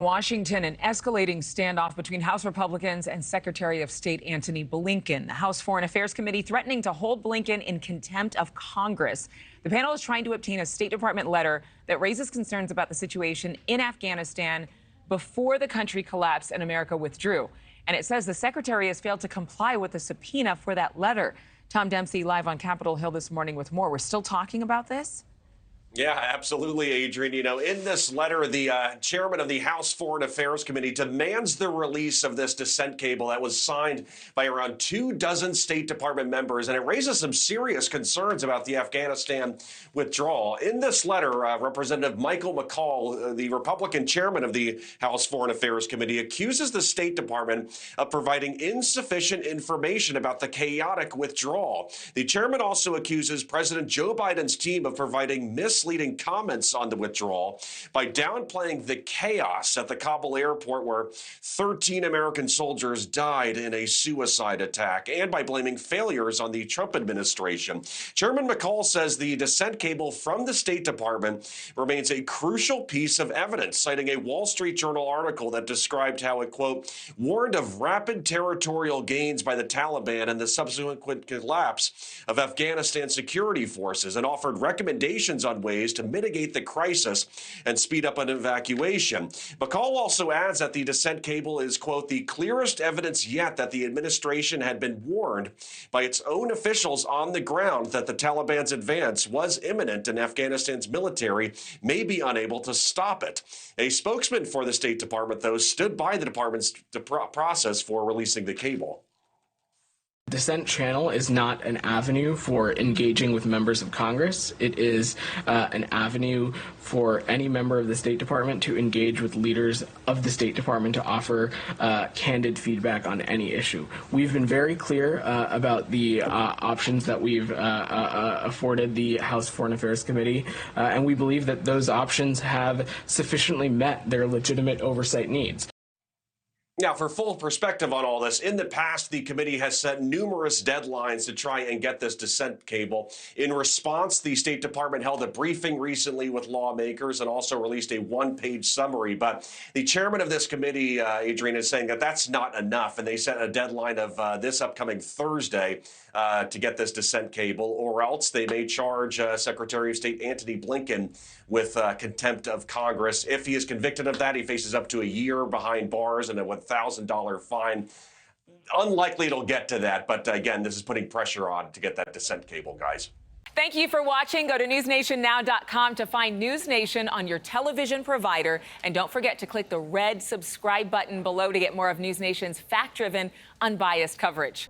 Washington, an escalating standoff between House Republicans and Secretary of State Antony Blinken. The House Foreign Affairs Committee threatening to hold Blinken in contempt of Congress. The panel is trying to obtain a State Department letter that raises concerns about the situation in Afghanistan before the country collapsed and America withdrew. And it says the secretary has failed to comply with the subpoena for that letter. Tom Dempsey live on Capitol Hill this morning with more. We're still talking about this? Yeah, absolutely, Adrienne. You know, in this letter, the chairman of the House Foreign Affairs Committee demands the release of this dissent cable that was signed by around 24 State Department members, and it raises some serious concerns about the Afghanistan withdrawal. In this letter, Representative McCaul, the Republican chairman of the House Foreign Affairs Committee, accuses the State Department of providing insufficient information about the chaotic withdrawal. The chairman also accuses President Joe Biden's team of providing misleading comments on the withdrawal by downplaying the chaos at the Kabul airport where 13 American soldiers died in a suicide attack, and by blaming failures on the Trump administration. Chairman McCaul says the dissent cable from the State Department remains a crucial piece of evidence, citing a Wall Street Journal article that described how it, quote, warned of rapid territorial gains by the Taliban and the subsequent collapse of Afghanistan security forces, and offered recommendations on ways to mitigate the crisis and speed up an evacuation. McCaul also adds that the dissent cable is, quote, the clearest evidence yet that the administration had been warned by its own officials on the ground that the Taliban's advance was imminent and Afghanistan's military may be unable to stop it. A spokesman for the State Department, though, stood by the department's process for releasing the cable. Dissent channel is not an avenue for engaging with members of Congress. It is an avenue for any member of the State Department to engage with leaders of the State Department to offer candid feedback on any issue. We've been very clear about the options that we've afforded the House Foreign Affairs Committee, and we believe that those options have sufficiently met their legitimate oversight needs. Now, for full perspective on all this, in the past, the committee has set numerous deadlines to try and get this dissent cable. In response, the State Department held a briefing recently with lawmakers and also released a one-page summary. But the chairman of this committee, Adrienne, is saying that that's not enough, and they set a deadline of this upcoming Thursday to get this dissent cable, or else they may charge Secretary of State Antony Blinken with contempt of Congress. If he is convicted of that, he faces up to a year behind bars and a $1,000 fine. Unlikely it'll get to that, but again, this is putting pressure on to get that dissent cable, guys. Thank you for watching. Go to newsnationnow.com to find NewsNation on your television provider. And don't forget to click the red subscribe button below to get more of NewsNation's fact-driven, unbiased coverage.